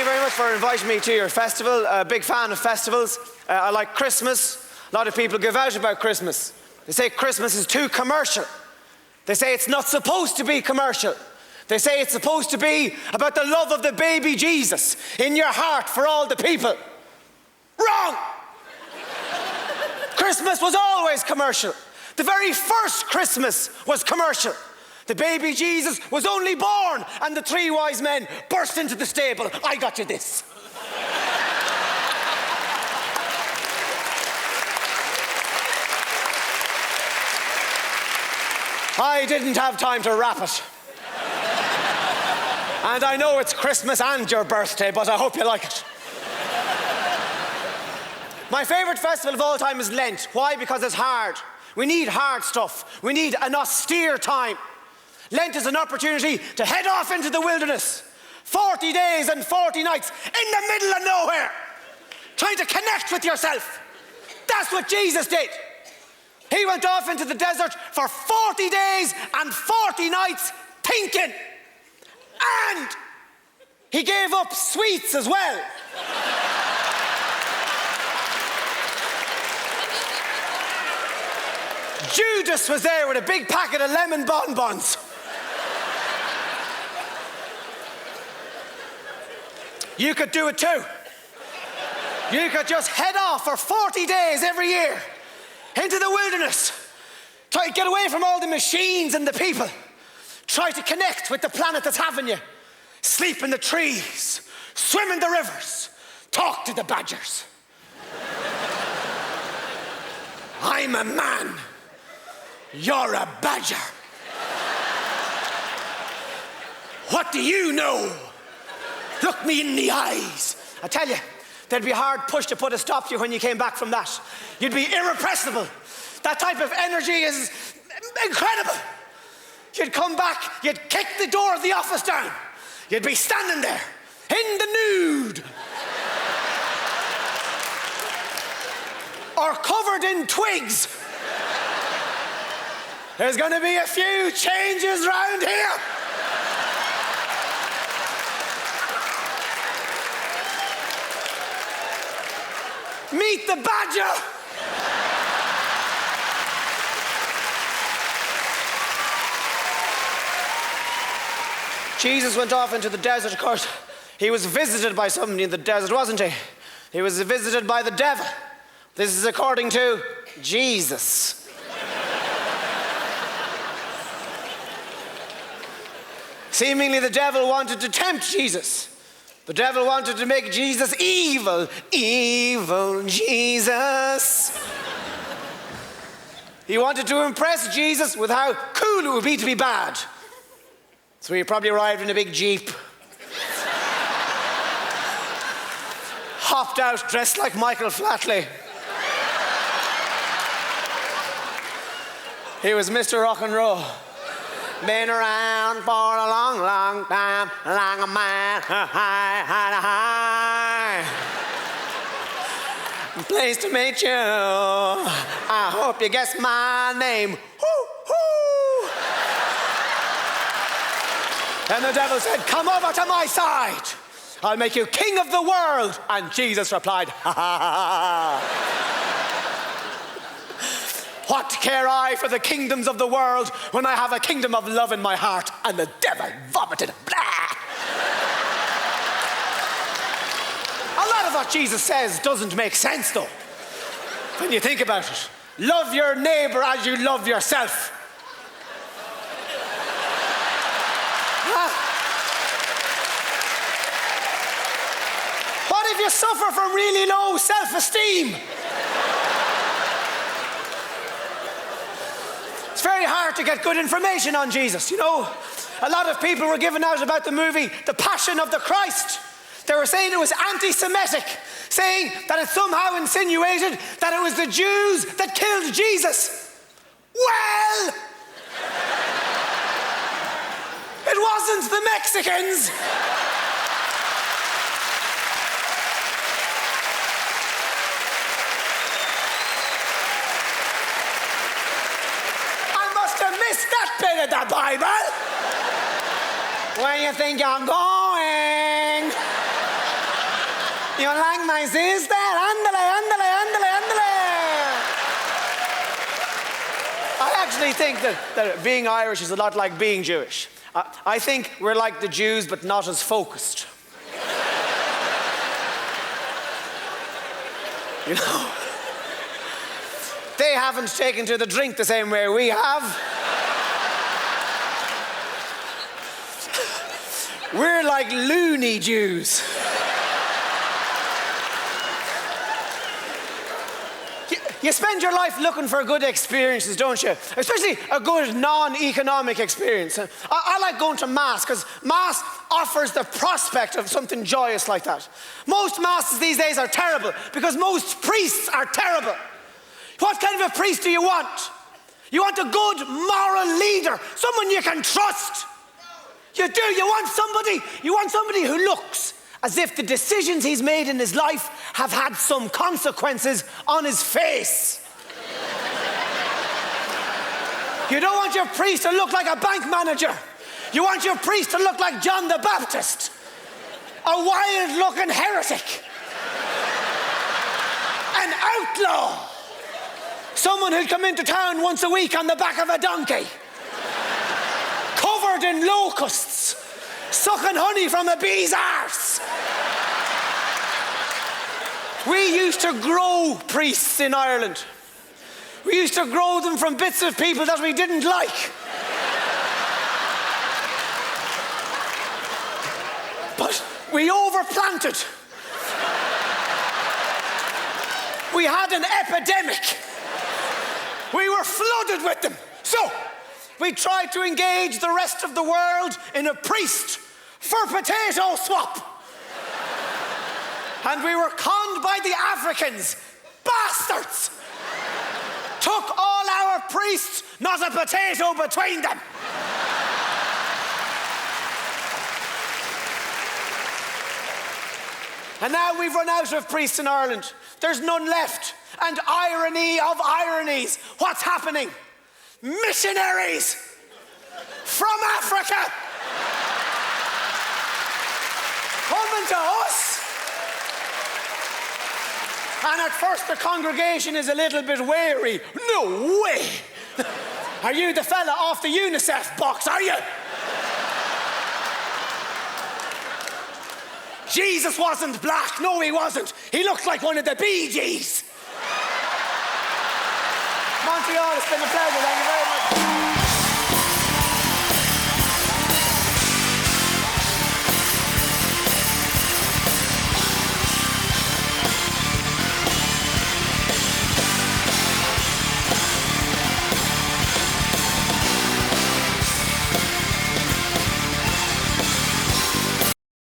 you very much for inviting me to your festival. A big fan of festivals. I like Christmas. A lot of people give out about Christmas. They say Christmas is too commercial. They say it's not supposed to be commercial. They say it's supposed to be about the love of the baby Jesus in your heart for all the people. Wrong! Christmas was always commercial. The very first Christmas was commercial. The baby Jesus was only born and the three wise men burst into the stable. I got you this. I didn't have time to wrap it. And I know it's Christmas and your birthday, but I hope you like it. My favourite festival of all time is Lent. Why? Because it's hard. We need hard stuff. We need an austere time. Lent is an opportunity to head off into the wilderness. 40 days and 40 nights in the middle of nowhere. Trying to connect with yourself. That's what Jesus did. He went off into the desert for 40 days and 40 nights thinking. And he gave up sweets as well. Judas was there with a big packet of lemon bonbons. You could do it too. You could just head off for 40 days every year into the wilderness. Try to get away from all the machines and the people. Try to connect with the planet that's having you. Sleep in the trees, swim in the rivers, talk to the badgers. I'm a man. You're a badger. What do you know? Look me in the eyes. I tell you, there'd be a hard push to put a stop to you when you came back from that. You'd be irrepressible. That type of energy is incredible. You'd come back, you'd kick the door of the office down. You'd be standing there, in the nude. Or covered in twigs. There's going to be a few changes round here. Meet the badger. Jesus went off into the desert. Of course, he was visited by somebody in the desert, wasn't he? He was visited by the devil. This is according to Jesus. Seemingly the devil wanted to tempt Jesus. The devil wanted to make Jesus evil. Evil Jesus. He wanted to impress Jesus with how cool it would be to be bad. So he probably arrived in a big Jeep. Hopped out dressed like Michael Flatley. He was Mr. Rock and Roll. Been around for a long, long time, like a man, high. Pleased to meet you. I hope you guess my name. Hoo-hoo. And the devil said, come over to my side. I'll make you king of the world. And Jesus replied, ha ha ha ha. What care I for the kingdoms of the world when I have a kingdom of love in my heart? And the devil vomited. Blah! A lot of what Jesus says doesn't make sense, though, when you think about it. Love your neighbor as you love yourself. What if you suffer from really low self-esteem? It's very hard to get good information on Jesus, you know. A lot of people were giving out about the movie The Passion of the Christ. They were saying it was anti-Semitic, saying that it somehow insinuated that it was the Jews that killed Jesus. Well, it wasn't the Mexicans. Missed that bit of the Bible. Where you think you're going? You like my sister? Ándale, ándale, ándale, ándale. I actually think that being Irish is a lot like being Jewish. I think we're like the Jews, but not as focused. You know? They haven't taken to the drink the same way we have. We're like loony Jews. You spend your life looking for good experiences, don't you? Especially a good non-economic experience. I like going to Mass, because Mass offers the prospect of something joyous like that. Most Masses these days are terrible, because most priests are terrible. What kind of a priest do you want? You want a good moral leader, someone you can trust. You do. You want somebody who looks as if the decisions he's made in his life have had some consequences on his face. You don't want your priest to look like a bank manager. You want your priest to look like John the Baptist, a wild-looking heretic, an outlaw, someone who'd come into town once a week on the back of a donkey, covered in locusts, sucking honey from a bee's arse. We used to grow priests in Ireland. We used to grow them from bits of people that we didn't like. But we overplanted. We had an epidemic. We were flooded with them. So, we tried to engage the rest of the world in a priest for potato swap. And we were conned by the Africans. Bastards! Took all our priests, not a potato between them. And now we've run out of priests in Ireland. There's none left. And irony of ironies, what's happening? Missionaries from Africa coming to us. And at first the congregation is a little bit wary. No way! Are you the fella off the UNICEF box, are you? Jesus wasn't black. No, he wasn't. He looked like one of the Bee Gees. Montreal, it's been a pleasure. Thank you very much.